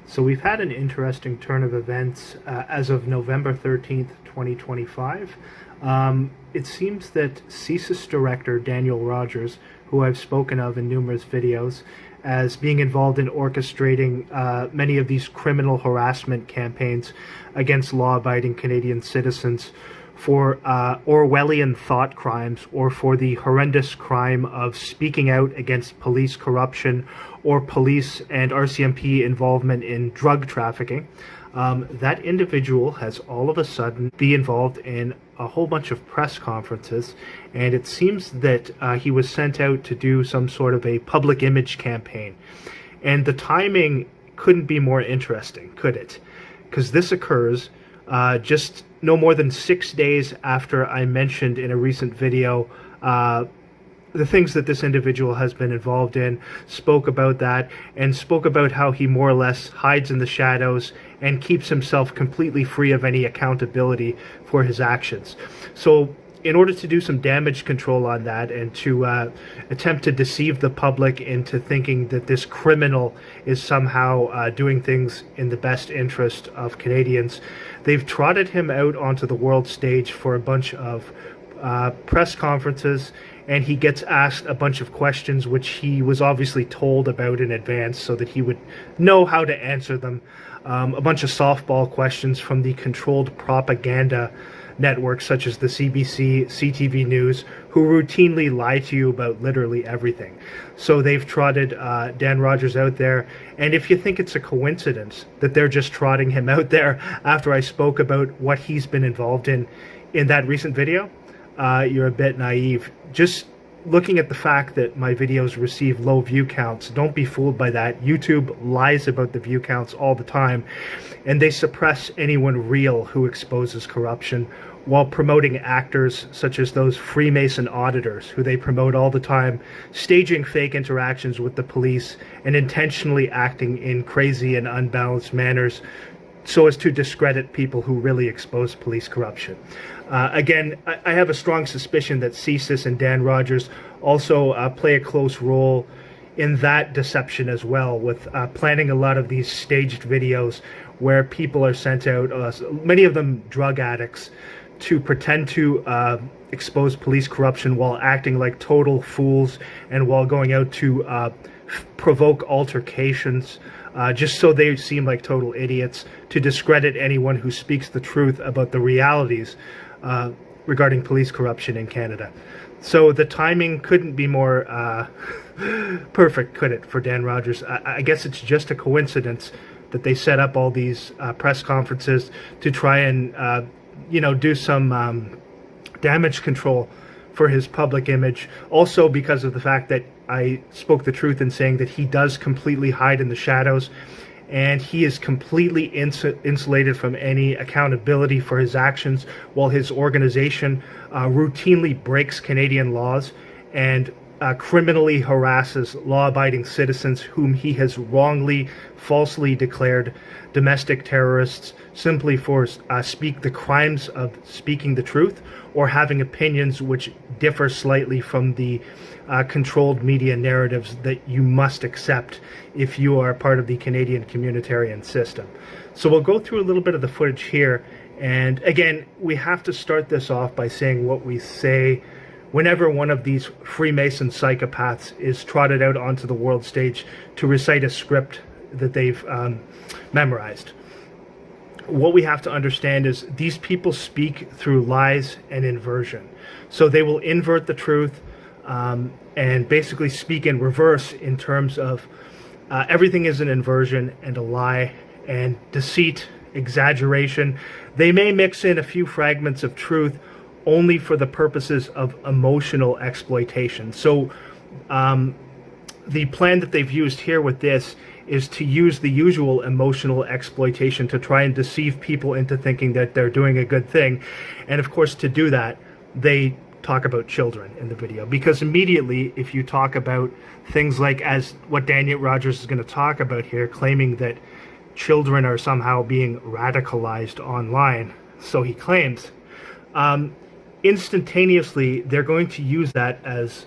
So we've had an interesting turn of events as of November 13th, 2025. It seems that CSIS Director Daniel Rogers, who I've spoken of in numerous videos, as being involved in orchestrating many of these criminal harassment campaigns against law-abiding Canadian citizens for Orwellian thought crimes, or for the horrendous crime of speaking out against police corruption or police and RCMP involvement in drug trafficking. That individual has all of a sudden be involved in a whole bunch of press conferences, and it seems that he was sent out to do some sort of a public image campaign. And the timing couldn't be more interesting, could it? Because this occurs just no more than 6 days after I mentioned in a recent video the things that this individual has been involved in, spoke about that, and spoke about how he more or less hides in the shadows and keeps himself completely free of any accountability for his actions. So in order to do some damage control on that and to attempt to deceive the public into thinking that this criminal is somehow doing things in the best interest of Canadians, they've trotted him out onto the world stage for a bunch of press conferences, and he gets asked a bunch of questions which he was obviously told about in advance so that he would know how to answer them. A bunch of softball questions from the controlled propaganda networks such as the CBC, CTV News, who routinely lie to you about literally everything. So they've trotted Dan Rogers out there, and if you think it's a coincidence that they're just trotting him out there after I spoke about what he's been involved in that recent video, you're a bit naive. Just looking at the fact that my videos receive low view counts, don't be fooled by that. YouTube lies about the view counts all the time, and they suppress anyone real who exposes corruption while promoting actors such as those Freemason auditors who they promote all the time, staging fake interactions with the police and intentionally acting in crazy and unbalanced manners so as to discredit people who really expose police corruption. Again, I have a strong suspicion that CSIS and Dan Rogers also play a close role in that deception as well, with planning a lot of these staged videos where people are sent out, many of them drug addicts, to pretend to expose police corruption while acting like total fools and while going out to provoke altercations, just so they seem like total idiots, to discredit anyone who speaks the truth about the realities regarding police corruption in Canada. So the timing couldn't be more perfect, could it, for Dan Rogers? I guess it's just a coincidence that they set up all these press conferences to try and do some damage control for his public image. Also because of the fact that I spoke the truth in saying that he does completely hide in the shadows, and he is completely insulated from any accountability for his actions, while his organization routinely breaks Canadian laws and criminally harasses law-abiding citizens whom he has wrongly, falsely declared domestic terrorists simply for the crimes of speaking the truth or having opinions which differ slightly from the controlled media narratives that you must accept if you are part of the Canadian communitarian system. So we'll go through a little bit of the footage here, and again, we have to start this off by saying what we say whenever one of these Freemason psychopaths is trotted out onto the world stage to recite a script that they've memorized. What we have to understand is these people speak through lies and inversion. So they will invert the truth and basically speak in reverse in terms of everything is an inversion and a lie and deceit, exaggeration. They may mix in a few fragments of truth only for the purposes of emotional exploitation. So the plan that they've used here with this is to use the usual emotional exploitation to try and deceive people into thinking that they're doing a good thing. And of course, to do that, they talk about children in the video, because immediately if you talk about things like, as what Daniel Rogers is going to talk about here, claiming that children are somehow being radicalized online, so he claims, instantaneously they're going to use that as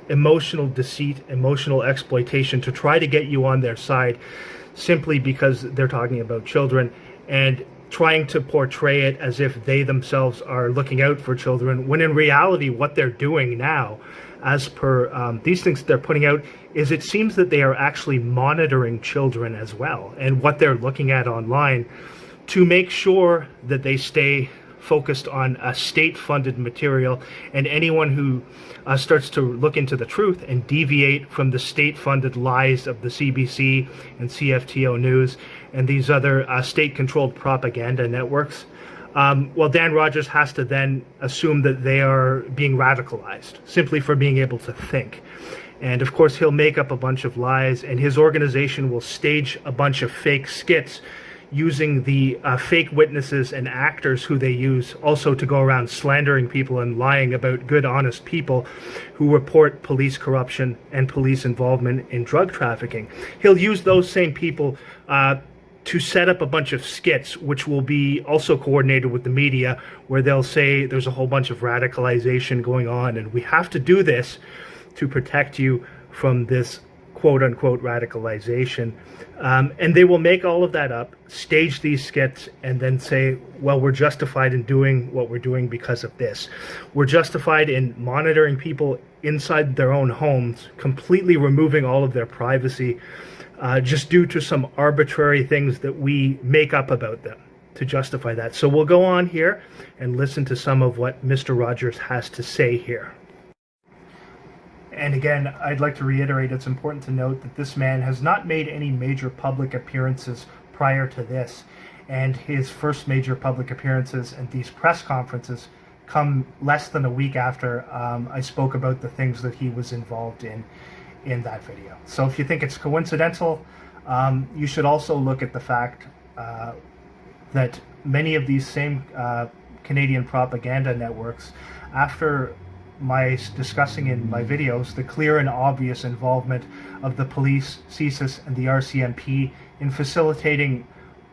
emotional deceit, emotional exploitation to try to get you on their side, simply because they're talking about children, and trying to portray it as if they themselves are looking out for children, when in reality what they're doing now, as per these things they're putting out, is it seems that they are actually monitoring children as well, and what they're looking at online, to make sure that they stay focused on state-funded material, and anyone who starts to look into the truth and deviate from the state-funded lies of the CBC and CFTO News and these other state-controlled propaganda networks, well, Dan Rogers has to then assume that they are being radicalized simply for being able to think. And of course, he'll make up a bunch of lies, and his organization will stage a bunch of fake skits using the fake witnesses and actors who they use also to go around slandering people and lying about good, honest people who report police corruption and police involvement in drug trafficking. He'll use those same people to set up a bunch of skits, which will be also coordinated with the media, where they'll say there's a whole bunch of radicalization going on, and we have to do this to protect you from this quote-unquote radicalization. And they will make all of that up, stage these skits, and then say, well, we're justified in doing what we're doing because of this. We're justified in monitoring people inside their own homes, completely removing all of their privacy, just due to some arbitrary things that we make up about them to justify that. So we'll go on here and listen to some of what Mr. Rogers has to say here. And again, I'd like to reiterate, it's important to note that this man has not made any major public appearances prior to this. And his first major public appearances and these press conferences come less than a week after I spoke about the things that he was involved in that video. So if you think it's coincidental, you should also look at the fact that many of these same Canadian propaganda networks, after my discussing in my videos the clear and obvious involvement of the police, CSIS, and the RCMP in facilitating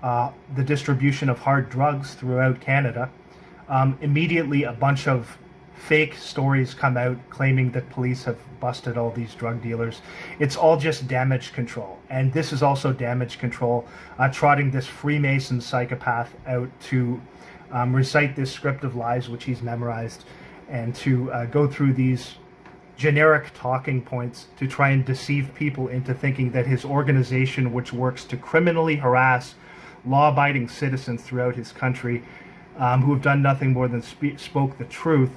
the distribution of hard drugs throughout Canada, immediately a bunch of fake stories come out claiming that police have busted all these drug dealers. It's all just damage control. And this is also damage control, trotting this Freemason psychopath out to recite this script of lies which he's memorized, and to go through these generic talking points to try and deceive people into thinking that his organization, which works to criminally harass law-abiding citizens throughout his country, who have done nothing more than spoke the truth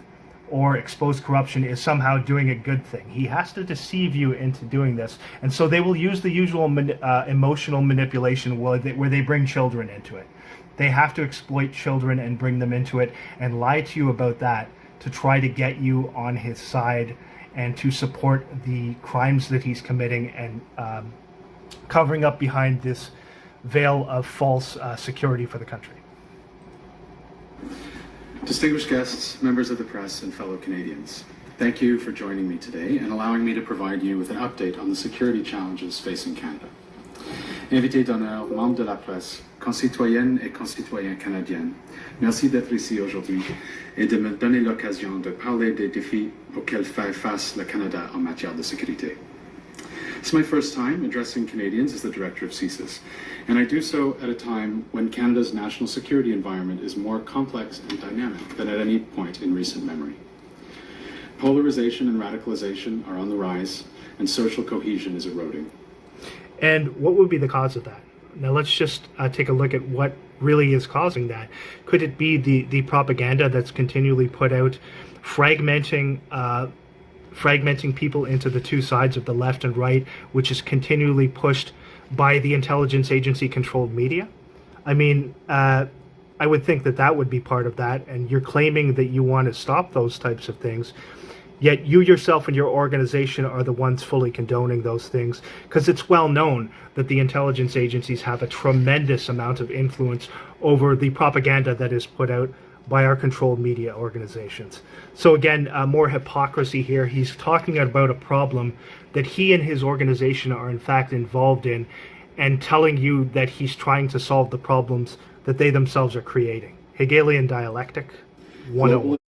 or expose corruption, is somehow doing a good thing. He has to deceive you into doing this. And so they will use the usual emotional manipulation where they bring children into it. They have to exploit children and bring them into it and lie to you about that, to try to get you on his side and to support the crimes that he's committing, and covering up behind this veil of false security for the country. Distinguished guests, members of the press, and fellow Canadians, thank you for joining me today and allowing me to provide you with an update on the security challenges facing Canada. Invité d'honneur, membres de la presse, concitoyennes et concitoyens canadiens, merci d'être ici aujourd'hui et de me donner l'occasion de parler des défis auxquels fait face le Canada en matière de sécurité. It's my first time addressing Canadians as the director of CSIS, and I do so at a time when Canada's national security environment is more complex and dynamic than at any point in recent memory. Polarization and radicalization are on the rise, and social cohesion is eroding. And what would be the cause of that? Now let's just take a look at what really is causing that. Could it be the propaganda that's continually put out, fragmenting people into the two sides of the left and right, which is continually pushed by the intelligence agency controlled media? I mean, I would think that would be part of that, and you're claiming that you want to stop those types of things, yet you yourself and your organization are the ones fully condoning those things, because it's well known that the intelligence agencies have a tremendous amount of influence over the propaganda that is put out by our controlled media organizations. So again, more hypocrisy here. He's talking about a problem that he and his organization are in fact involved in, and telling you that he's trying to solve the problems that they themselves are creating. Hegelian dialectic 101.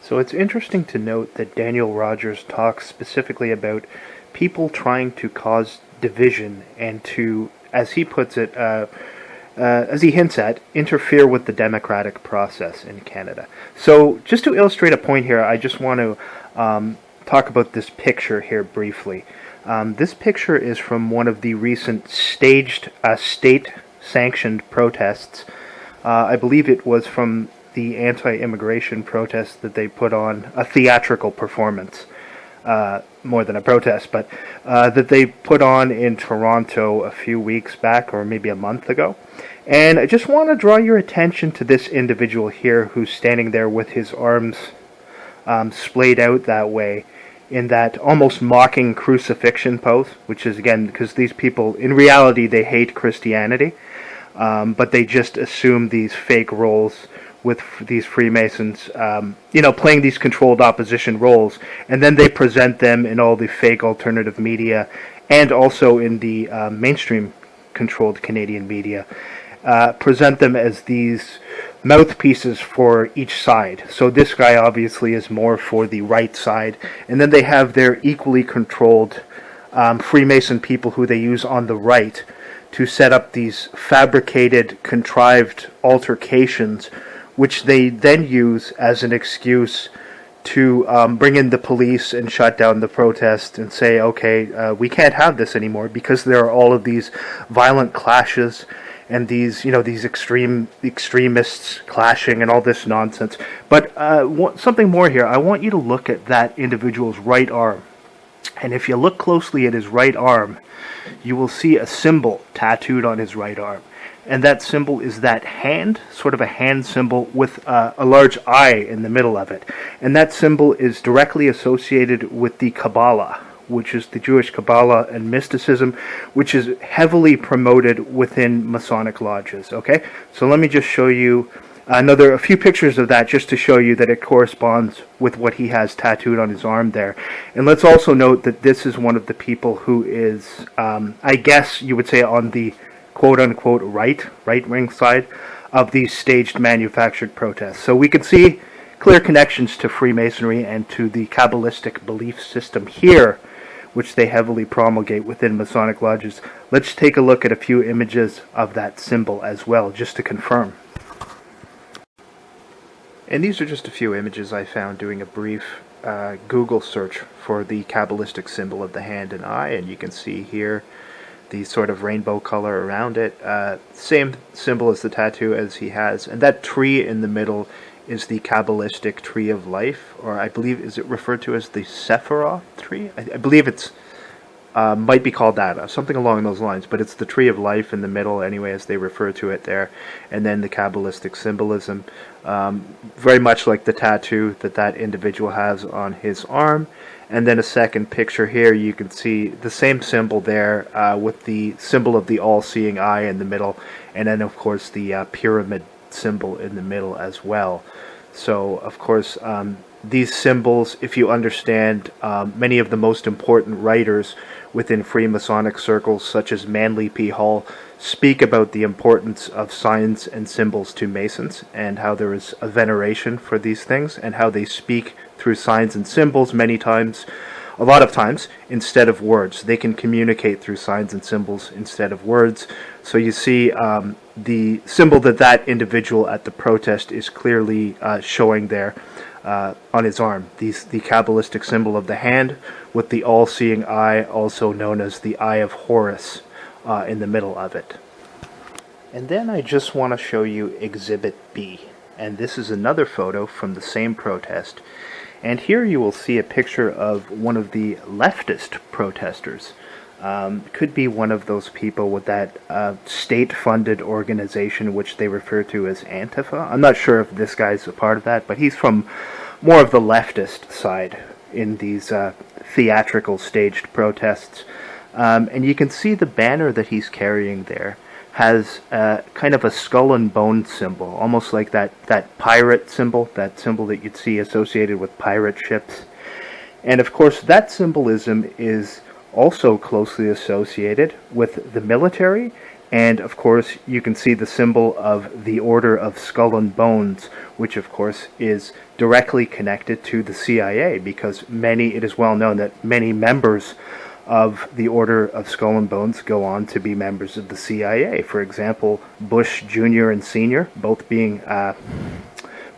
So it's interesting to note that Daniel Rogers talks specifically about people trying to cause division and to, as he puts it, as he hints at, interfere with the democratic process in Canada. So just to illustrate a point here, I just want to talk about this picture here briefly. This picture is from one of the recent staged state-sanctioned protests. I believe it was from the anti-immigration protest that they put on, a theatrical performance, more than a protest, but that they put on in Toronto a few weeks back, or maybe a month ago. And I just want to draw your attention to this individual here who's standing there with his arms splayed out that way, in that almost mocking crucifixion pose, which is, again, because these people, in reality, they hate Christianity, but they just assume these fake roles with these Freemasons, playing these controlled opposition roles, and then they present them in all the fake alternative media, and also in the mainstream controlled Canadian media, present them as these mouthpieces for each side. So this guy obviously is more for the right side, and then they have their equally controlled Freemason people who they use on the right to set up these fabricated, contrived altercations, which they then use as an excuse to bring in the police and shut down the protest and say, okay, we can't have this anymore because there are all of these violent clashes and these extremists clashing and all this nonsense. But something more here. I want you to look at that individual's right arm. And if you look closely at his right arm, you will see a symbol tattooed on his right arm. And that symbol is that hand, sort of a hand symbol with a large eye in the middle of it. And that symbol is directly associated with the Kabbalah, which is the Jewish Kabbalah and mysticism, which is heavily promoted within Masonic lodges. Okay, so let me just show you a few pictures of that, just to show you that it corresponds with what he has tattooed on his arm there. And let's also note that this is one of the people who is, I guess you would say, on the quote-unquote right-wing side of these staged manufactured protests. So we can see clear connections to Freemasonry and to the Kabbalistic belief system here, which they heavily promulgate within Masonic lodges. Let's take a look at a few images of that symbol as well, just to confirm. And these are just a few images I found doing a brief Google search for the Kabbalistic symbol of the hand and eye, and you can see here the sort of rainbow color around it. Same symbol as the tattoo as he has, and that tree in the middle is the Kabbalistic tree of life, or I believe, is it referred to as the Sephiroth tree? I believe it's might be called that, something along those lines, but it's the tree of life in the middle anyway, as they refer to it there. And then the Kabbalistic symbolism, very much like the tattoo that individual has on his arm. And then a second picture here, you can see the same symbol there, with the symbol of the all-seeing eye in the middle, and then of course the pyramid symbol in the middle as well. So of course these symbols, if you understand, many of the most important writers within Freemasonic circles, such as Manly P. Hall, speak about the importance of signs and symbols to Masons, and how there is a veneration for these things, and how they speak through signs and symbols many times, a lot of times, instead of words. They can communicate through signs and symbols instead of words. So you see the symbol that individual at the protest is clearly showing there on his arm. The Kabbalistic symbol of the hand with the all-seeing eye, also known as the Eye of Horus, in the middle of it. And then I just want to show you Exhibit B. And this is another photo from the same protest. And here you will see a picture of one of the leftist protesters. Could be one of those people with that state-funded organization which they refer to as Antifa. I'm not sure if this guy's a part of that, but he's from more of the leftist side in these theatrical staged protests. And you can see the banner that he's carrying there has kind of a skull and bone symbol, almost like that pirate symbol, that symbol that you'd see associated with pirate ships. And of course that symbolism is also closely associated with the military, and of course you can see the symbol of the Order of Skull and Bones, which of course is directly connected to the CIA, because it is well known that many members of the Order of Skull and Bones go on to be members of the CIA. For example, Bush Jr. and Sr., both being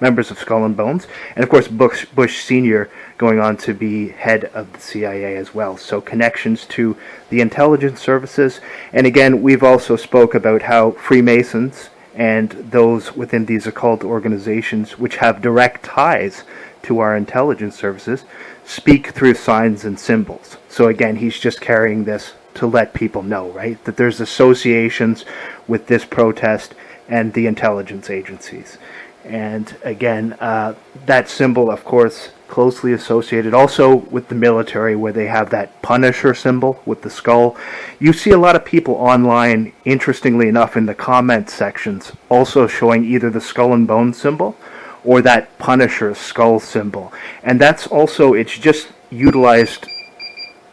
members of Skull and Bones, and of course Bush Sr. going on to be head of the CIA as well. So connections to the intelligence services. And again, we've also spoke about how Freemasons and those within these occult organizations which have direct ties to our intelligence services speak through signs and symbols. So again, he's just carrying this to let people know, right, that there's associations with this protest and the intelligence agencies. And again, that symbol, of course, closely associated also with the military, where they have that Punisher symbol with the skull. You see a lot of people online, interestingly enough, in the comment sections, also showing either the skull and bone symbol or that Punisher skull symbol. And that's also, it's just utilized,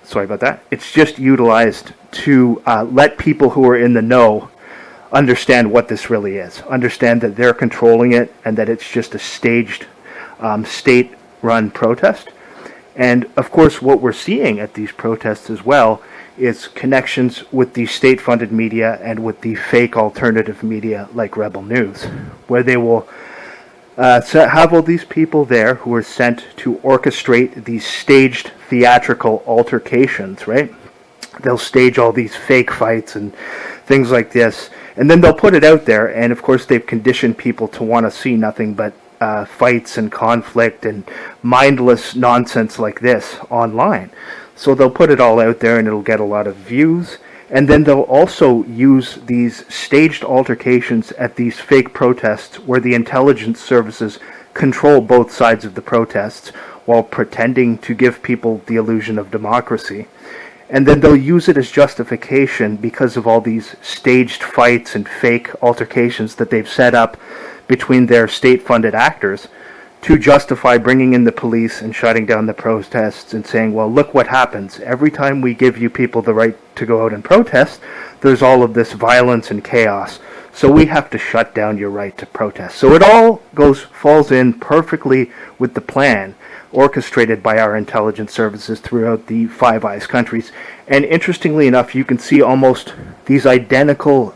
sorry about that, it's just utilized to let people who are in the know understand what this really is, understand that they're controlling it and that it's just a staged state-run protest. And of course, what we're seeing at these protests as well is connections with the state-funded media and with the fake alternative media like Rebel News, where they will have all these people there who are sent to orchestrate these staged theatrical altercations, right? They'll stage all these fake fights and things like this, and then they'll put it out there, and of course they've conditioned people to want to see nothing but fights and conflict and mindless nonsense like this online. So they'll put it all out there and it'll get a lot of views, and then they'll also use these staged altercations at these fake protests where the intelligence services control both sides of the protests while pretending to give people the illusion of democracy. And then they'll use it as justification because of all these staged fights and fake altercations that they've set up between their state-funded actors to justify bringing in the police and shutting down the protests and saying, well, look what happens. Every time we give you people the right to go out and protest, there's all of this violence and chaos. So we have to shut down your right to protest. So it all falls in perfectly with the plan orchestrated by our intelligence services throughout the Five Eyes countries. And interestingly enough, you can see almost these identical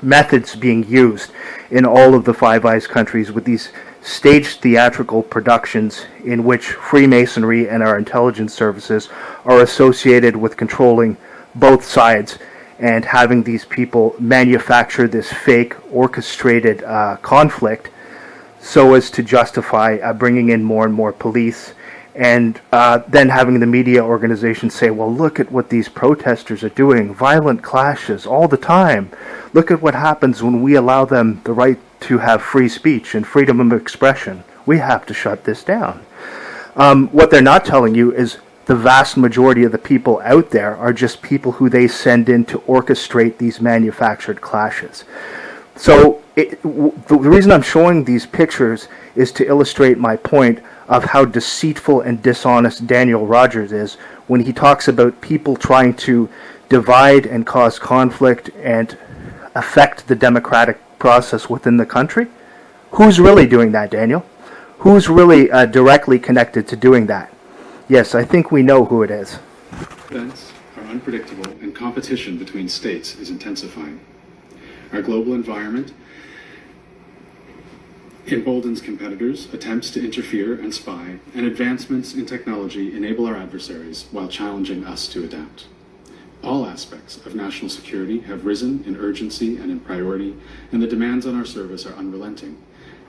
methods being used in all of the Five Eyes countries, with these staged theatrical productions in which Freemasonry and our intelligence services are associated with controlling both sides and having these people manufacture this fake orchestrated conflict so as to justify bringing in more and more police, and then having the media organizations say, well, look at what these protesters are doing, violent clashes all the time. Look at what happens when we allow them the right to have free speech and freedom of expression. We have to shut this down. What they're not telling you is the vast majority of the people out there are just people who they send in to orchestrate these manufactured clashes. So the reason I'm showing these pictures is to illustrate my point of how deceitful and dishonest Daniel Rogers is when he talks about people trying to divide and cause conflict and affect the democratic process within the country. Who's really doing that, Daniel? Who's really directly connected to doing that? Yes, I think we know who it is. Events are unpredictable and competition between states is intensifying. Our global environment emboldens competitors, attempts to interfere and spy, and advancements in technology enable our adversaries while challenging us to adapt. All aspects of national security have risen in urgency and in priority, and the demands on our service are unrelenting,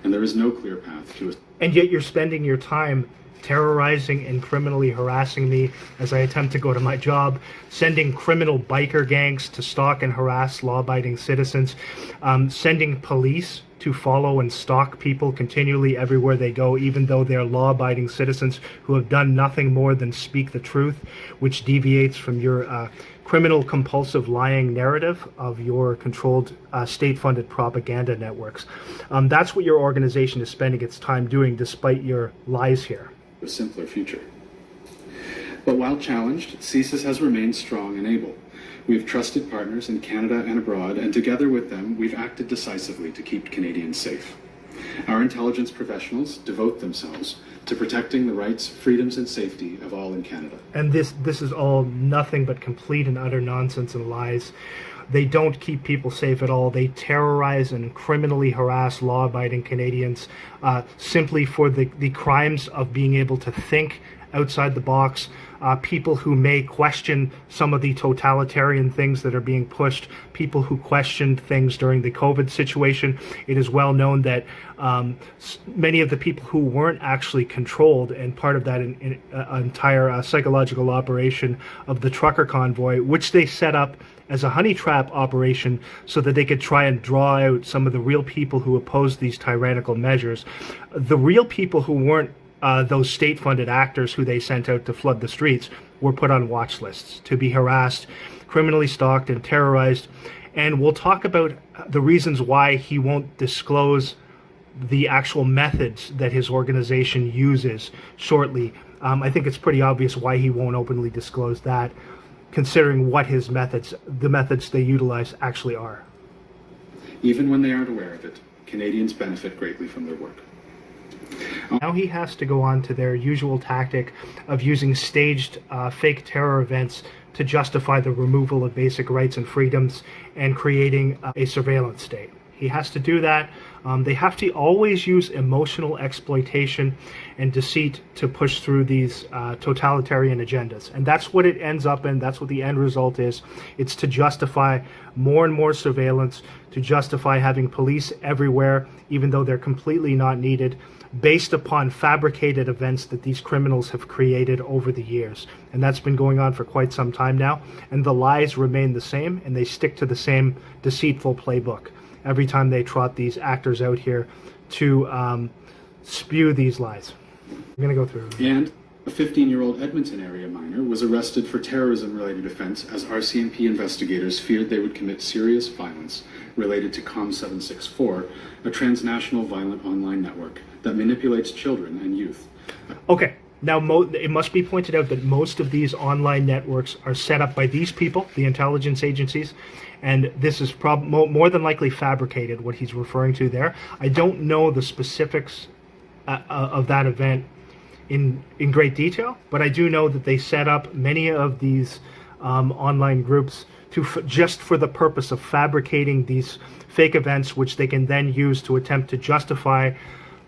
and there is no clear path to it. And yet you're spending your time terrorizing and criminally harassing me as I attempt to go to my job, sending criminal biker gangs to stalk and harass law-abiding citizens, sending police to follow and stalk people continually everywhere they go, even though they're law-abiding citizens who have done nothing more than speak the truth, which deviates from your criminal compulsive lying narrative of your controlled state-funded propaganda networks. That's what your organization is spending its time doing, despite your lies here. A simpler future. But while challenged, CSIS has remained strong and able. We have trusted partners in Canada and abroad, and together with them, we've acted decisively to keep Canadians safe. Our intelligence professionals devote themselves to protecting the rights, freedoms, and safety of all in Canada. And this is all nothing but complete and utter nonsense and lies. They don't keep people safe at all. They terrorize and criminally harass law-abiding Canadians simply for the crimes of being able to think outside the box. People who may question some of the totalitarian things that are being pushed, people who questioned things during the COVID situation. It is well known that many of the people who weren't actually controlled, and part of that entire psychological operation of the trucker convoy, which they set up as a honey trap operation so that they could try and draw out some of the real people who opposed these tyrannical measures. The real people who weren't those state-funded actors who they sent out to flood the streets were put on watch lists to be harassed, criminally stalked, and terrorized. And we'll talk about the reasons why he won't disclose the actual methods that his organization uses shortly. I think it's pretty obvious why he won't openly disclose that, considering what his methods, the methods they utilize, actually are. Even when they aren't aware of it, Canadians benefit greatly from their work. Now he has to go on to their usual tactic of using staged fake terror events to justify the removal of basic rights and freedoms and creating a surveillance state. He has to do that. They have to always use emotional exploitation and deceit to push through these totalitarian agendas. And that's what it ends up in. That's what the end result is. It's to justify more and more surveillance, to justify having police everywhere, even though they're completely not needed, based upon fabricated events that these criminals have created over the years. And that's been going on for quite some time now. And the lies remain the same, and they stick to the same deceitful playbook every time they trot these actors out here to spew these lies. I'm going to go through. And a 15-year-old Edmonton area minor was arrested for terrorism-related offense as RCMP investigators feared they would commit serious violence related to Com764, a transnational violent online network that manipulates children and youth. Okay, now it must be pointed out that most of these online networks are set up by these people, the intelligence agencies, and this is more than likely fabricated, what he's referring to there. I don't know the specifics of that event in great detail, but I do know that they set up many of these online groups just for the purpose of fabricating these fake events, which they can then use to attempt to justify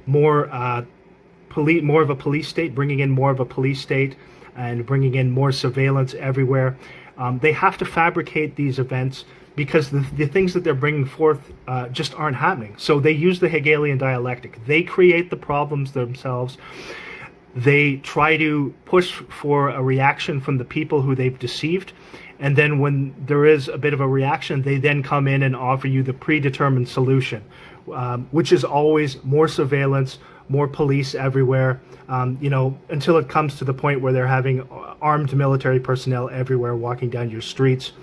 more of a police state, bringing in more of a police state and bringing in more surveillance everywhere. They have to fabricate these events because the things that they're bringing forth just aren't happening. So they use the Hegelian dialectic. They create the problems themselves. They try to push for a reaction from the people who they've deceived. And then when there is a bit of a reaction, they then come in and offer you the predetermined solution, which is always more surveillance, more police everywhere, until it comes to the point where they're having armed military personnel everywhere walking down your streets,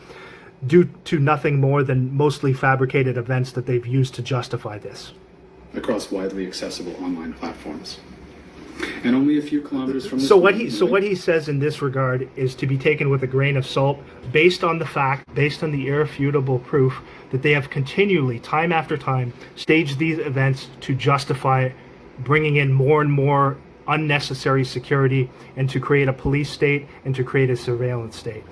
due to nothing more than mostly fabricated events that they've used to justify this. Across widely accessible online platforms. And only a few kilometers from so what he says in this regard is to be taken with a grain of salt, based on the irrefutable proof that they have continually, time after time, staged these events to justify bringing in more and more unnecessary security and to create a police state and to create a surveillance state.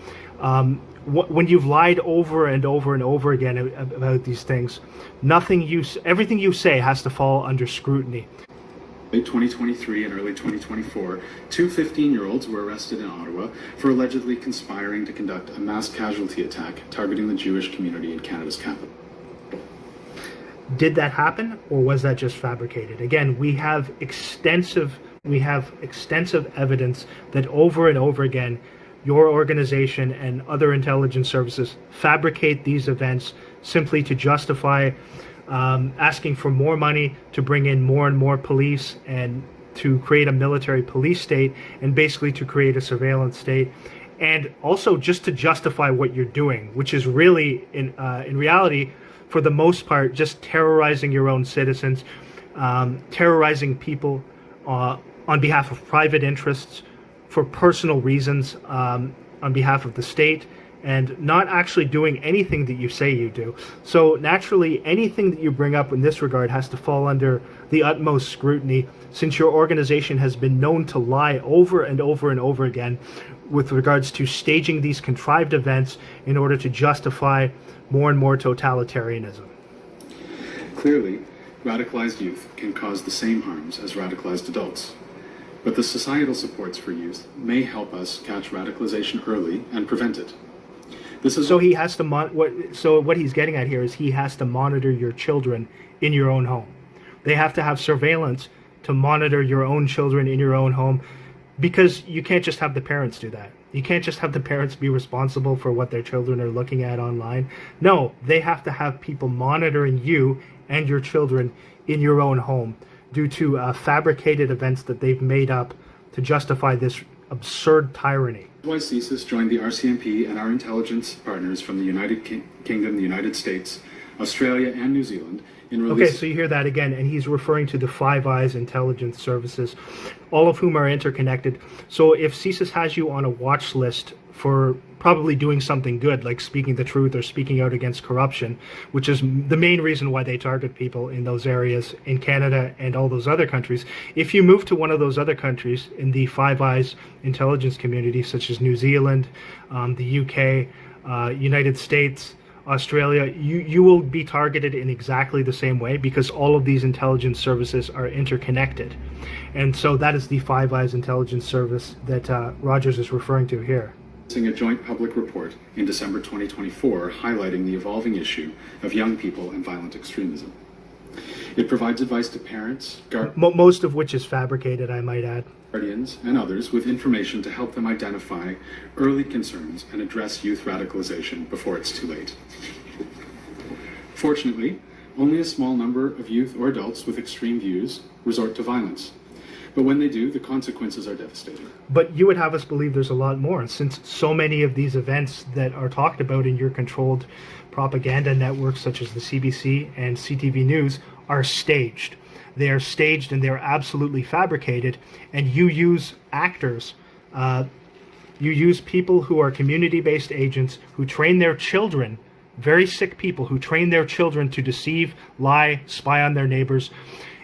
When you've lied over and over and over again about these things, everything you say has to fall under scrutiny. Late 2023 and early 2024, two 15-year-olds were arrested in Ottawa for allegedly conspiring to conduct a mass casualty attack targeting the Jewish community in Canada's capital. Did that happen, or was that just fabricated? Again, we have extensive evidence that over and over again, your organization and other intelligence services fabricate these events simply to justify asking for more money to bring in more and more police and to create a military police state and basically to create a surveillance state, and also just to justify what you're doing, which is really in reality, for the most part, just terrorizing your own citizens, terrorizing people on behalf of private interests, for personal reasons, on behalf of the state, and not actually doing anything that you say you do. So naturally, anything that you bring up in this regard has to fall under the utmost scrutiny, since your organization has been known to lie over and over and over again with regards to staging these contrived events in order to justify more and more totalitarianism. Clearly, radicalized youth can cause the same harms as radicalized adults. But the societal supports for youth may help us catch radicalization early and prevent it. So he has to what he's getting at here is he has to monitor your children in your own home. They have to have surveillance to monitor your own children in your own home, because you can't just have the parents do that. You can't just have the parents be responsible for what their children are looking at online. No, they have to have people monitoring you and your children in your own home due to fabricated events that they've made up to justify this absurd tyranny. Why CSIS joined the RCMP and our intelligence partners from the United Kingdom, the United States, Australia, and New Zealand in release. Okay, so you hear that again, and he's referring to the Five Eyes intelligence services, all of whom are interconnected. So if CSIS has you on a watch list for probably doing something good, like speaking the truth or speaking out against corruption, which is the main reason why they target people in those areas in Canada and all those other countries. If you move to one of those other countries in the Five Eyes intelligence community, such as New Zealand, the UK, United States, Australia, you will be targeted in exactly the same way, because all of these intelligence services are interconnected. And so that is the Five Eyes intelligence service that Rogers is referring to here. A joint public report in December 2024 highlighting the evolving issue of young people and violent extremism. It provides advice to parents, most of which is fabricated, I might add, guardians, and others with information to help them identify early concerns and address youth radicalization before it's too late. Fortunately, only a small number of youth or adults with extreme views resort to violence. But when they do, the consequences are devastating. But you would have us believe there's a lot more, since so many of these events that are talked about in your controlled propaganda networks, such as the CBC and CTV News, are staged. They are staged and they're absolutely fabricated, and you use actors, you use people who are community-based agents who train their children, very sick people who train their children to deceive, lie, spy on their neighbors.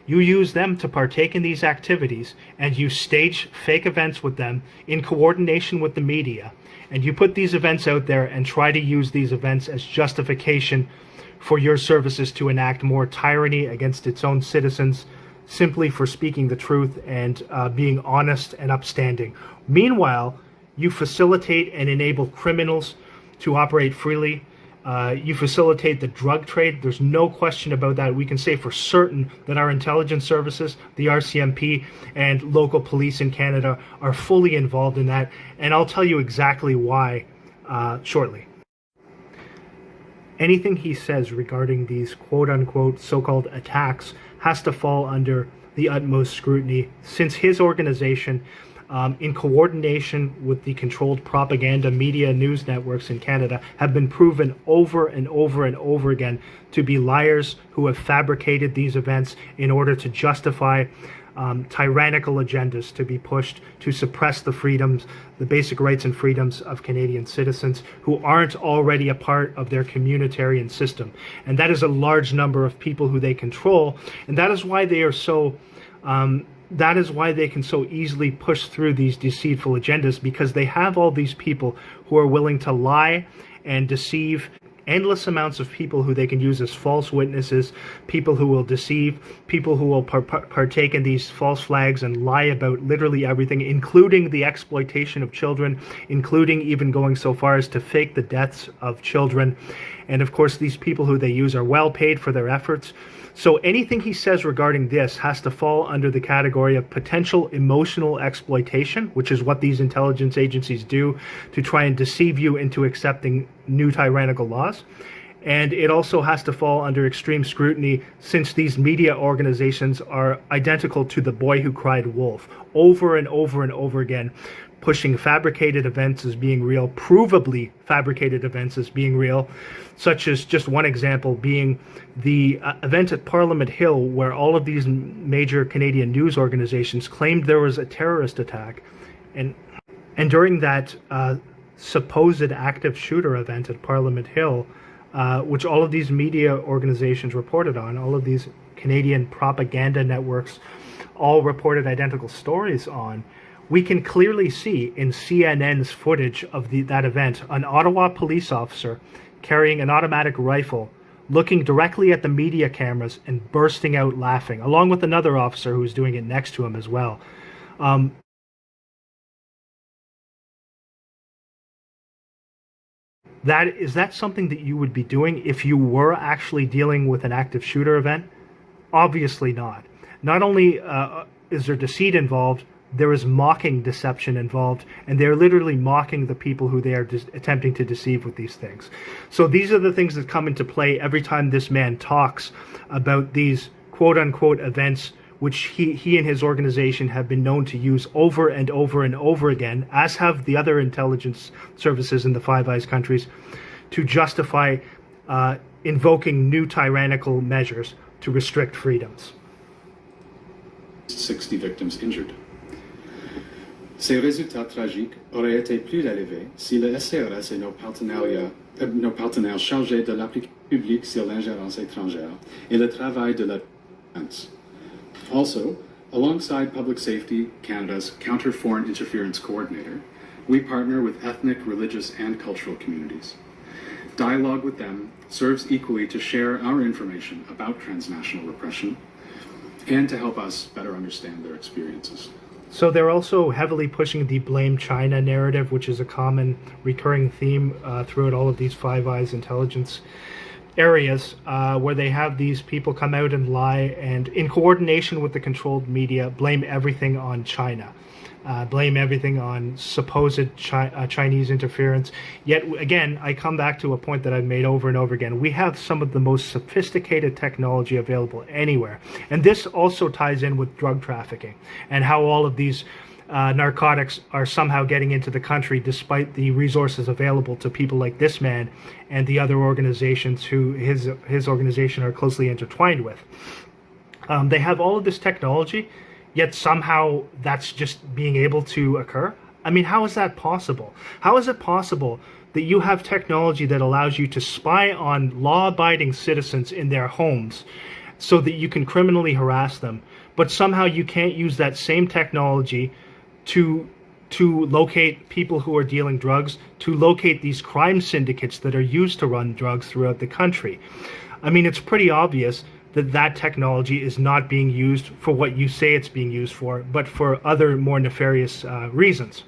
You use them to partake in these activities, and you stage fake events with them in coordination with the media. And you put these events out there and try to use these events as justification for your services to enact more tyranny against its own citizens, simply for speaking the truth and being honest and upstanding. Meanwhile, you facilitate and enable criminals to operate freely. You facilitate the drug trade. There's no question about that. We can say for certain that our intelligence services, the RCMP, and local police in Canada are fully involved in that. And I'll tell you exactly why shortly. Anything he says regarding these quote-unquote so-called attacks has to fall under the utmost scrutiny, since his organization, in coordination with the controlled propaganda media news networks in Canada, have been proven over and over and over again to be liars who have fabricated these events in order to justify tyrannical agendas to be pushed to suppress the freedoms, the basic rights and freedoms of Canadian citizens who aren't already a part of their communitarian system. And that is a large number of people who they control, and that is why they are so that is why they can so easily push through these deceitful agendas, because they have all these people who are willing to lie and deceive, endless amounts of people who they can use as false witnesses, people who will deceive, people who will partake in these false flags and lie about literally everything, including the exploitation of children, including even going so far as to fake the deaths of children. And of course, these people who they use are well paid for their efforts. So anything he says regarding this has to fall under the category of potential emotional exploitation, which is what these intelligence agencies do to try and deceive you into accepting new tyrannical laws. And it also has to fall under extreme scrutiny, since these media organizations are identical to the boy who cried wolf, over and over and over again, pushing fabricated events as being real, provably fabricated events as being real, such as just one example being the event at Parliament Hill, where all of these major Canadian news organizations claimed there was a terrorist attack. And during that supposed active shooter event at Parliament Hill, which all of these media organizations reported on, all of these Canadian propaganda networks all reported identical stories on, we can clearly see in CNN's footage of that event an Ottawa police officer carrying an automatic rifle, looking directly at the media cameras and bursting out laughing, along with another officer who was doing it next to him as well. Is that something that you would be doing if you were actually dealing with an active shooter event? Obviously not. Not only is there deceit involved, there is mocking deception involved, and they're literally mocking the people who they are attempting to deceive with these things. So these are the things that come into play every time this man talks about these quote-unquote events, which he and his organization have been known to use over and over and over again, as have the other intelligence services in the Five Eyes countries, to justify invoking new tyrannical measures to restrict freedoms. 60 victims injured. Ces résultats tragiques auraient été plus élevés si le SCRS et nos partenaires chargés de l'application publique sur l'ingérence étrangère et le travail de la défense. Also, alongside Public Safety Canada's Counter Foreign Interference Coordinator, we partner with ethnic, religious, and cultural communities. Dialogue with them serves equally to share our information about transnational repression and to help us better understand their experiences. So they're also heavily pushing the blame China narrative, which is a common recurring theme throughout all of these Five Eyes intelligence areas, where they have these people come out and lie and, in coordination with the controlled media, blame everything on China. Blame everything on supposed Chinese interference. Yet again, I come back to a point that I've made over and over again. We have some of the most sophisticated technology available anywhere. And this also ties in with drug trafficking and how all of these narcotics are somehow getting into the country despite the resources available to people like this man and the other organizations who his organization are closely intertwined with. They have all of this technology, yet somehow that's just being able to occur. I mean, how is that possible? How is it possible that you have technology that allows you to spy on law-abiding citizens in their homes so that you can criminally harass them, but somehow you can't use that same technology to locate people who are dealing drugs, to locate these crime syndicates that are used to run drugs throughout the country? I mean, it's pretty obvious that technology is not being used for what you say it's being used for, but for other more nefarious reasons.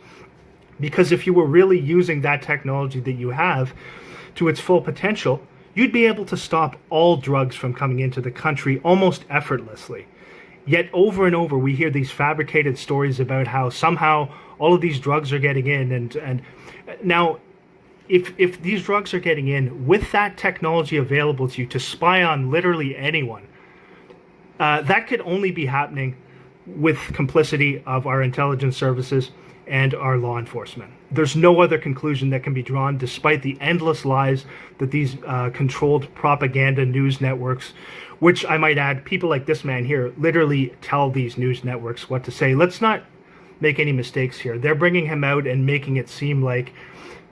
Because if you were really using that technology that you have to its full potential, you'd be able to stop all drugs from coming into the country almost effortlessly. Yet over and over we hear these fabricated stories about how somehow all of these drugs are getting in, and now if these drugs are getting in with that technology available to you to spy on literally anyone, that could only be happening with complicity of our intelligence services and our law enforcement. There's no other conclusion that can be drawn, despite the endless lies that these controlled propaganda news networks, which I might add, people like this man here literally tell these news networks what to say. Let's not make any mistakes here. They're bringing him out and making it seem like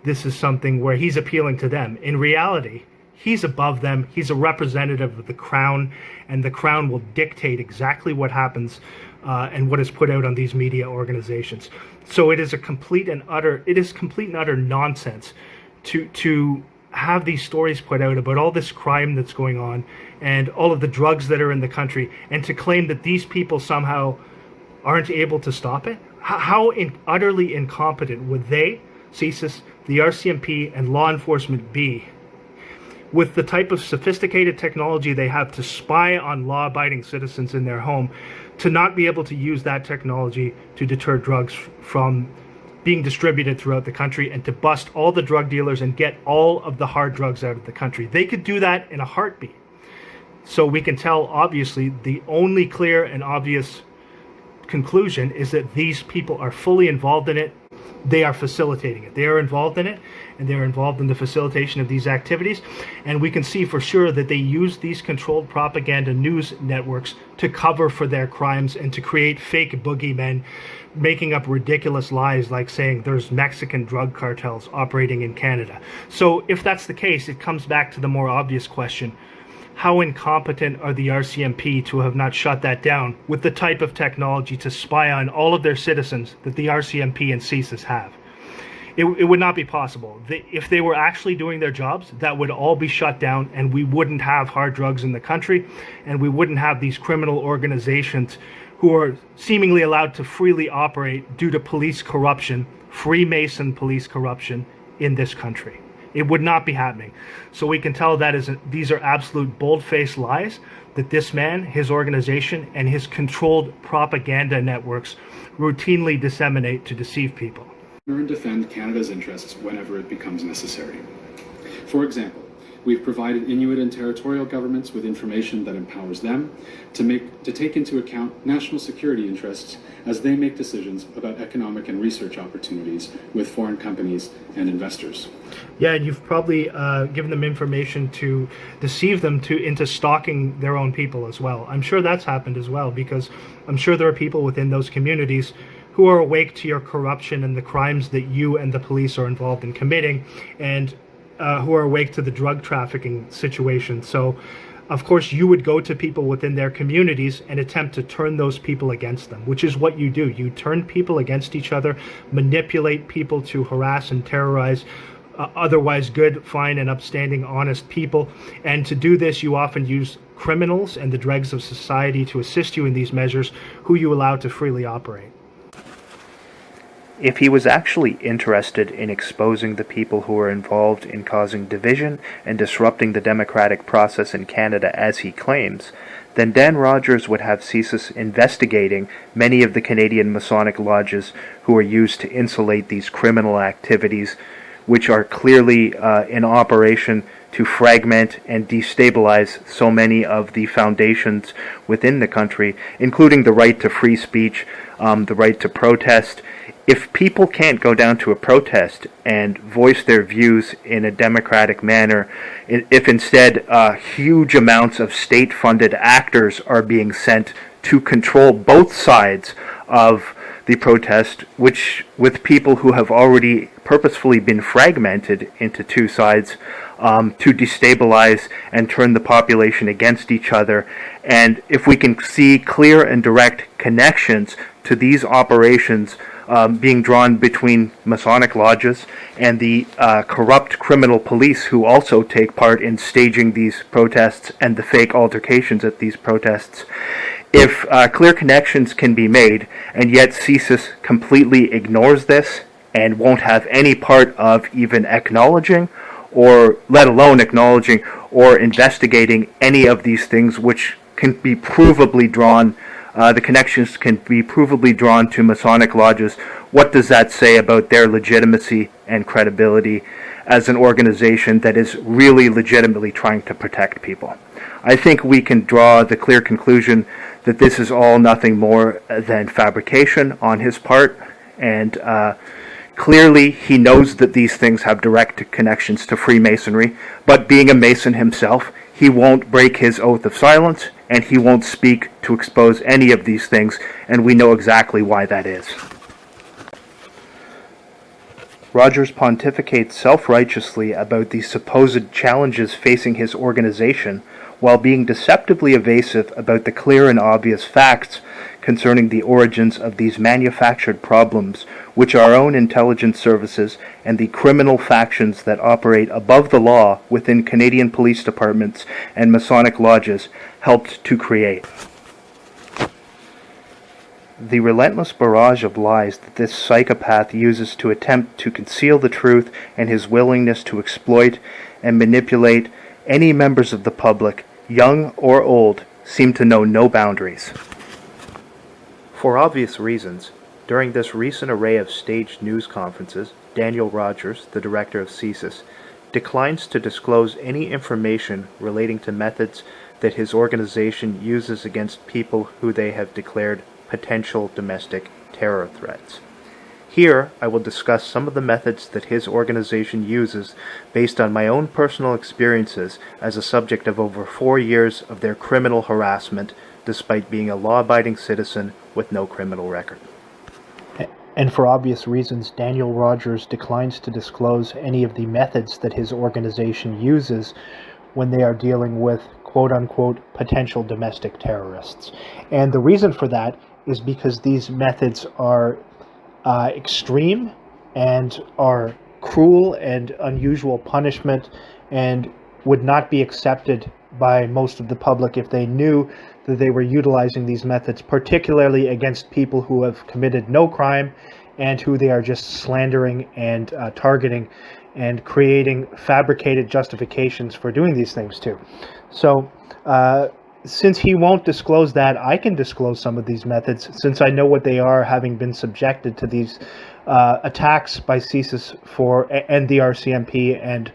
this is something where he's appealing to them. In reality, he's above them. He's a representative of the Crown, and the Crown will dictate exactly what happens and what is put out on these media organizations. So it is complete and utter nonsense to have these stories put out about all this crime that's going on and all of the drugs that are in the country, and to claim that these people somehow aren't able to stop it. How utterly incompetent would they, CSIS, the RCMP, and law enforcement be, with the type of sophisticated technology they have to spy on law-abiding citizens in their home, to not be able to use that technology to deter drugs from being distributed throughout the country and to bust all the drug dealers and get all of the hard drugs out of the country? They could do that in a heartbeat. So we can tell, obviously, the only clear and obvious conclusion is that these people are fully involved in it. they are facilitating it. They are involved in it, and they're involved in the facilitation of these activities. And we can see for sure that they use these controlled propaganda news networks to cover for their crimes and to create fake boogeymen, making up ridiculous lies like saying there's Mexican drug cartels operating in Canada. So if that's the case, it comes back to the more obvious question: how incompetent are the RCMP to have not shut that down with the type of technology to spy on all of their citizens that the RCMP and CSIS have? It would not be possible. If they were actually doing their jobs, that would all be shut down, and we wouldn't have hard drugs in the country, and we wouldn't have these criminal organizations who are seemingly allowed to freely operate due to police corruption, Freemason police corruption in this country. It would not be happening. So we can tell that these are absolute bold-faced lies that this man, his organization, and his controlled propaganda networks routinely disseminate to deceive people. And defend Canada's interests whenever it becomes necessary. For example, we've provided Inuit and territorial governments with information that empowers them to take into account national security interests as they make decisions about economic and research opportunities with foreign companies and investors. Yeah, and you've probably given them information to deceive them into stalking their own people as well. I'm sure that's happened as well, because I'm sure there are people within those communities who are awake to your corruption and the crimes that you and the police are involved in committing, and who are awake to the drug trafficking situation. So, of course, you would go to people within their communities and attempt to turn those people against them, which is what you do. You turn people against each other, manipulate people to harass and terrorize otherwise good, fine, and upstanding, honest people. And to do this, you often use criminals and the dregs of society to assist you in these measures, who you allow to freely operate. If he was actually interested in exposing the people who are involved in causing division and disrupting the democratic process in Canada as he claims, then Dan Rogers would have CSIS investigating many of the Canadian Masonic lodges who are used to insulate these criminal activities, which are clearly in operation to fragment and destabilize so many of the foundations within the country, including the right to free speech, the right to protest. If people can't go down to a protest and voice their views in a democratic manner, if instead huge amounts of state-funded actors are being sent to control both sides of the protest, which with people who have already purposefully been fragmented into two sides to destabilize and turn the population against each other, and if we can see clear and direct connections to these operations being drawn between Masonic lodges and the corrupt criminal police who also take part in staging these protests and the fake altercations at these protests. If clear connections can be made, and yet CSIS completely ignores this and won't have any part of even acknowledging, or let alone acknowledging or investigating any of these things which can be provably drawn, the connections can be provably drawn to Masonic lodges, what does that say about their legitimacy and credibility as an organization that is really legitimately trying to protect people? I think we can draw the clear conclusion that this is all nothing more than fabrication on his part, and clearly he knows that these things have direct connections to Freemasonry, but being a Mason himself, he won't break his oath of silence, and he won't speak to expose any of these things, and we know exactly why that is. Rogers pontificates self-righteously about the supposed challenges facing his organization, while being deceptively evasive about the clear and obvious facts concerning the origins of these manufactured problems, which our own intelligence services and the criminal factions that operate above the law within Canadian police departments and Masonic lodges helped to create. The relentless barrage of lies that this psychopath uses to attempt to conceal the truth, and his willingness to exploit and manipulate any members of the public, young or old, seem to know no boundaries. For obvious reasons, during this recent array of staged news conferences, Daniel Rogers, the director of CSIS, declines to disclose any information relating to methods that his organization uses against people who they have declared potential domestic terror threats. Here, I will discuss some of the methods that his organization uses based on my own personal experiences as a subject of over 4 years of their criminal harassment, despite being a law-abiding citizen with no criminal record. And for obvious reasons, Daniel Rogers declines to disclose any of the methods that his organization uses when they are dealing with quote-unquote potential domestic terrorists. And the reason for that is because these methods are extreme and are cruel and unusual punishment and would not be accepted by most of the public if they knew that they were utilizing these methods, particularly against people who have committed no crime and who they are just slandering and targeting and creating fabricated justifications for doing these things to. So since he won't disclose that, I can disclose some of these methods since I know what they are, having been subjected to these attacks by CSIS and the RCMP and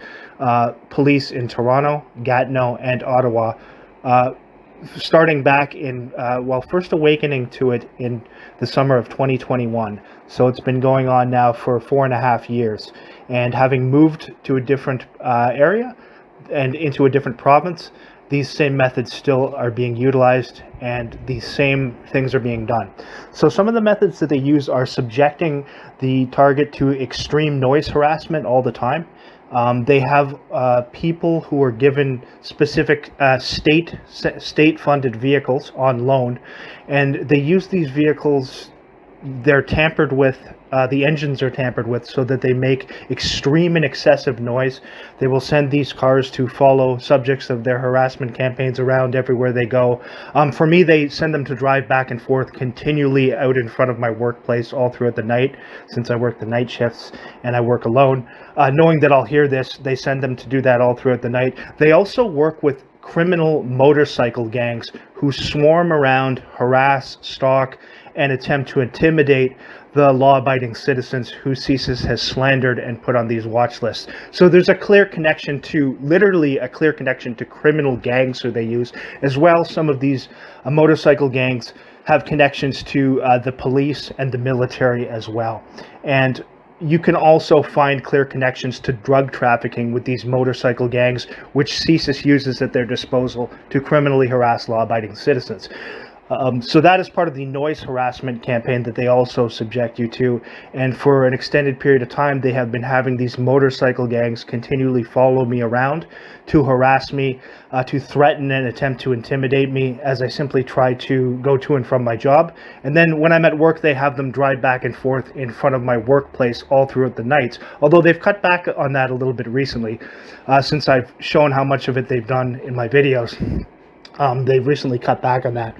police in Toronto, Gatineau, and Ottawa, starting back in, first awakening to it in the summer of 2021. So it's been going on now for 4.5 years. And having moved to a different area and into a different province, these same methods still are being utilized and these same things are being done. So some of the methods that they use are subjecting the target to extreme noise harassment all the time. They have people who are given specific state-funded vehicles on loan, and they use these vehicles. They're tampered with, the engines are tampered with so that they make extreme and excessive noise. They will send these cars to follow subjects of their harassment campaigns around everywhere they go. For me, they send them to drive back and forth continually out in front of my workplace all throughout the night, since I work the night shifts and I work alone. Knowing that I'll hear this, they send them to do that all throughout the night. They also work with criminal motorcycle gangs who swarm around, harass, stalk, and attempt to intimidate the law-abiding citizens who CSIS has slandered and put on these watch lists. So there's a clear connection to, literally a clear connection to criminal gangs who they use. As well, some of these motorcycle gangs have connections to the police and the military as well. And you can also find clear connections to drug trafficking with these motorcycle gangs, which CSIS uses at their disposal to criminally harass law-abiding citizens. So that is part of the noise harassment campaign that they also subject you to. And for an extended period of time, they have been having these motorcycle gangs continually follow me around to harass me, to threaten and attempt to intimidate me as I simply try to go to and from my job. And then when I'm at work, they have them drive back and forth in front of my workplace all throughout the nights. Although they've cut back on that a little bit recently, since I've shown how much of it they've done in my videos. They've recently cut back on that.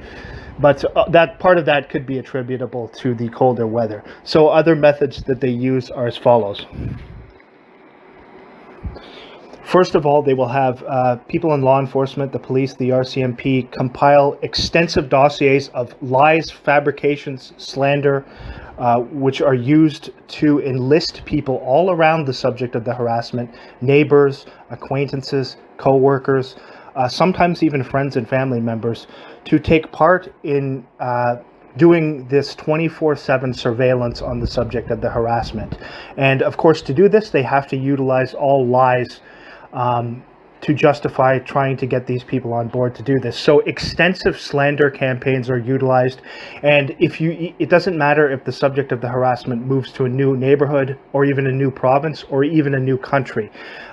But that part of that could be attributable to the colder weather. So other methods that they use are as follows. First of all, they will have people in law enforcement, the police, the RCMP, compile extensive dossiers of lies, fabrications, slander, which are used to enlist people all around the subject of the harassment, neighbors, acquaintances, co-workers, sometimes even friends and family members, to take part in doing this 24/7 surveillance on the subject of the harassment. And of course, to do this, they have to utilize all lies to justify trying to get these people on board to do this. So extensive slander campaigns are utilized, and it doesn't matter if the subject of the harassment moves to a new neighborhood or even a new province or even a new country.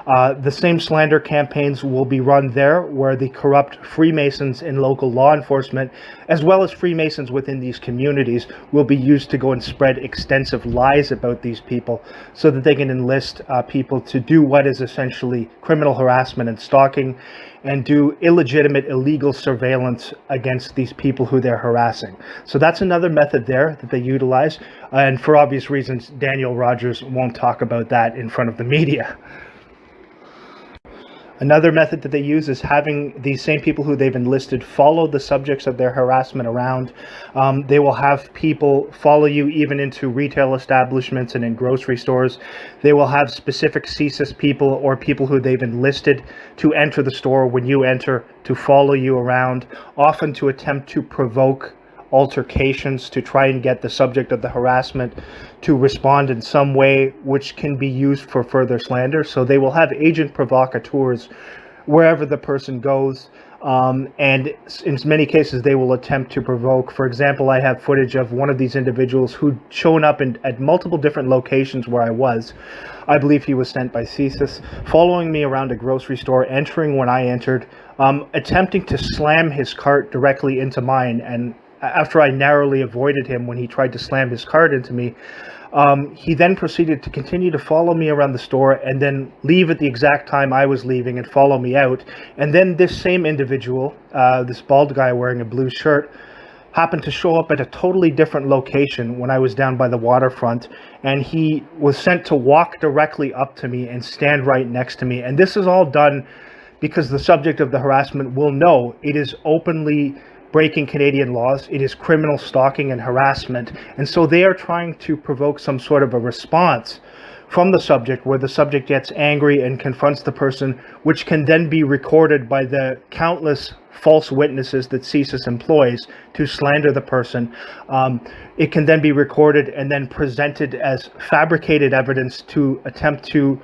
The same slander campaigns will be run there where the corrupt Freemasons in local law enforcement, as well as Freemasons within these communities, will be used to go and spread extensive lies about these people so that they can enlist people to do what is essentially criminal harassment and stalking and do illegitimate, illegal surveillance against these people who they're harassing. So that's another method there that they utilize. And for obvious reasons, Daniel Rogers won't talk about that in front of the media. Another method that they use is having these same people who they've enlisted follow the subjects of their harassment around. They will have people follow you even into retail establishments and in grocery stores. They will have specific CSIS people or people who they've enlisted to enter the store when you enter, to follow you around, often to attempt to provoke altercations to try and get the subject of the harassment to respond in some way which can be used for further slander. So they will have agent provocateurs wherever the person goes. And in many cases, they will attempt to provoke. For example, I have footage of one of these individuals who'd shown up at multiple different locations where I was. I believe he was sent by CSIS, following me around a grocery store, entering when I entered, attempting to slam his cart directly into mine. And after I narrowly avoided him when he tried to slam his cart into me, he then proceeded to continue to follow me around the store and then leave at the exact time I was leaving and follow me out. And then this same individual, this bald guy wearing a blue shirt, happened to show up at a totally different location when I was down by the waterfront, and he was sent to walk directly up to me and stand right next to me. And this is all done because the subject of the harassment will know it is openly breaking Canadian laws. It is criminal stalking and harassment. And so they are trying to provoke some sort of a response from the subject where the subject gets angry and confronts the person, which can then be recorded by the countless false witnesses that CSIS employs to slander the person. It can then be recorded and then presented as fabricated evidence to attempt to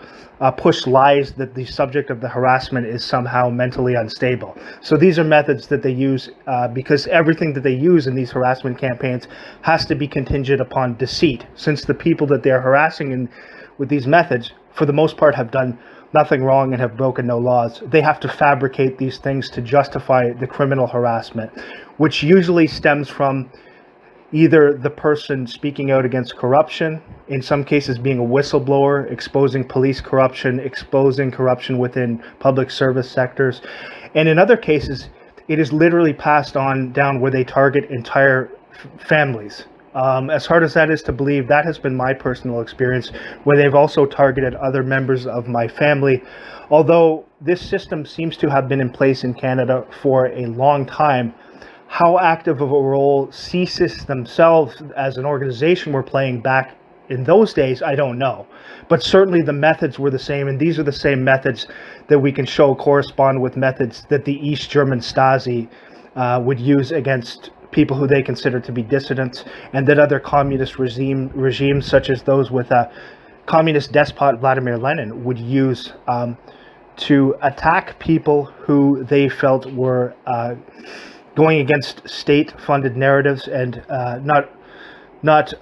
push lies that the subject of the harassment is somehow mentally unstable. So these are methods that they use because everything that they use in these harassment campaigns has to be contingent upon deceit, since the people that they're harassing with these methods, for the most part, have done nothing wrong and have broken no laws. They have to fabricate these things to justify the criminal harassment, which usually stems from either the person speaking out against corruption, in some cases being a whistleblower, exposing police corruption, exposing corruption within public service sectors. And in other cases, it is literally passed on down where they target entire families. As hard as that is to believe, that has been my personal experience, where they've also targeted other members of my family. Although this system seems to have been in place in Canada for a long time, how active of a role CSIS themselves as an organization were playing back in those days, I don't know. But certainly the methods were the same, and these are the same methods that we can show correspond with methods that the East German Stasi would use against people who they consider to be dissidents, and that other communist regimes such as those with communist despot Vladimir Lenin would use to attack people who they felt were going against state-funded narratives and not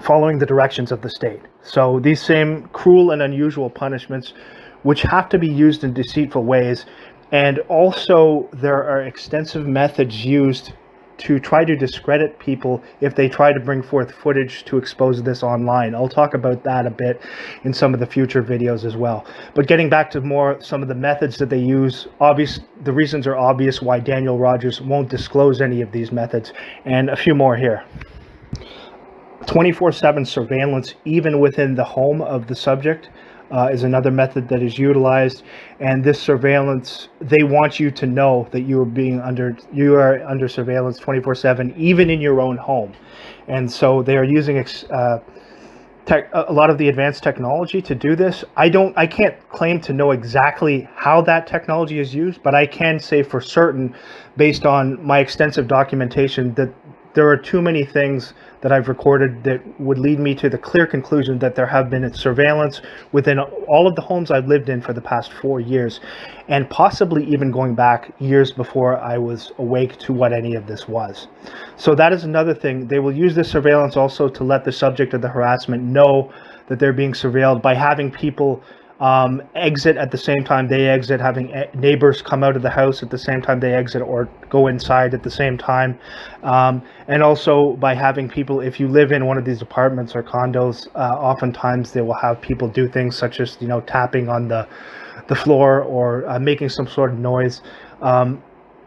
following the directions of the state. So these same cruel and unusual punishments, which have to be used in deceitful ways, and also there are extensive methods used to try to discredit people if they try to bring forth footage to expose this online. I'll talk about that a bit in some of the future videos as well. But getting back to more some of the methods that they use, the reasons are obvious why Daniel Rogers won't disclose any of these methods, and a few more here. 24/7 surveillance, even within the home of the subject, is another method that is utilized. And this surveillance, they want you to know that you are under surveillance 24/7, even in your own home. And so they are using a lot of the advanced technology to do this. I can't claim to know exactly how that technology is used, but I can say for certain, based on my extensive documentation, that there are too many things that I've recorded that would lead me to the clear conclusion that there have been surveillance within all of the homes I've lived in for the past 4 years, and possibly even going back years before I was awake to what any of this was. So that is another thing. They will use this surveillance also to let the subject of the harassment know that they're being surveilled by having people exit at the same time they exit, having neighbors come out of the house at the same time they exit or go inside at the same time, and also by having people, if you live in one of these apartments or condos, oftentimes they will have people do things such as tapping on the floor or making some sort of noise.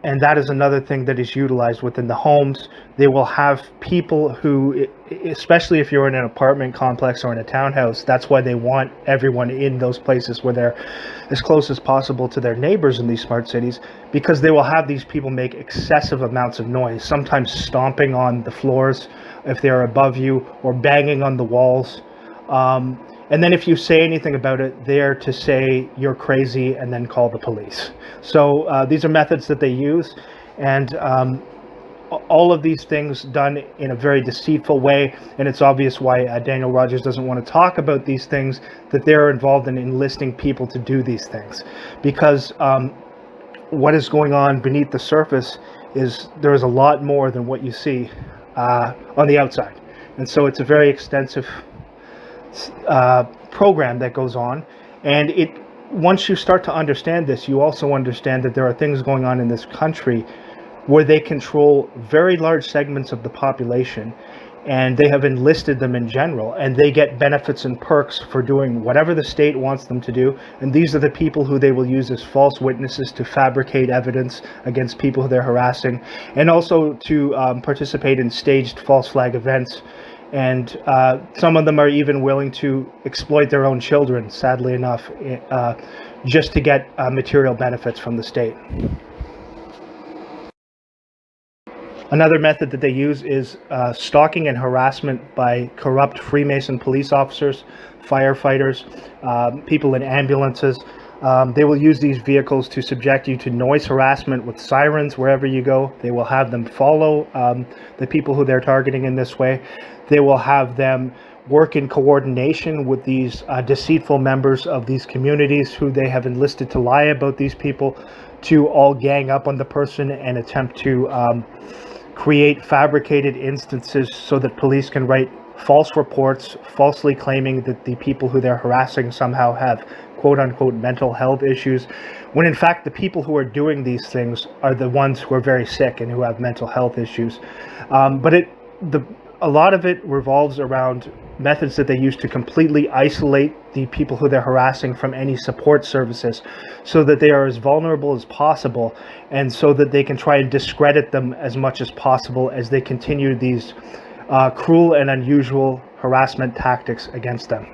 And that is another thing that is utilized within the homes. They will have people who, especially if you're in an apartment complex or in a townhouse, that's why they want everyone in those places where they're as close as possible to their neighbors in these smart cities, because they will have these people make excessive amounts of noise, sometimes stomping on the floors if they're above you or banging on the walls. And then if you say anything about it, they're to say you're crazy and then call the police. So these are methods that they use. And all of these things done in a very deceitful way, and it's obvious why Daniel Rogers doesn't want to talk about these things, that they're involved in enlisting people to do these things. Because what is going on beneath the surface is there is a lot more than what you see on the outside. And so it's a very extensive program that goes on, and once you start to understand this, you also understand that there are things going on in this country where they control very large segments of the population, and they have enlisted them in general, and they get benefits and perks for doing whatever the state wants them to do. And these are the people who they will use as false witnesses to fabricate evidence against people who they're harassing, and also to participate in staged false flag events. And some of them are even willing to exploit their own children, sadly enough, just to get material benefits from the state. Another method that they use is stalking and harassment by corrupt Freemason police officers, firefighters, people in ambulances. They will use these vehicles to subject you to noise harassment with sirens wherever you go. They will have them follow the people who they're targeting in this way. They will have them work in coordination with these deceitful members of these communities who they have enlisted to lie about these people, to all gang up on the person and attempt to create fabricated instances so that police can write false reports, falsely claiming that the people who they're harassing somehow have quote-unquote mental health issues, when in fact the people who are doing these things are the ones who are very sick and who have mental health issues. But a lot of it revolves around methods that they use to completely isolate the people who they're harassing from any support services, so that they are as vulnerable as possible, and so that they can try and discredit them as much as possible as they continue these cruel and unusual harassment tactics against them.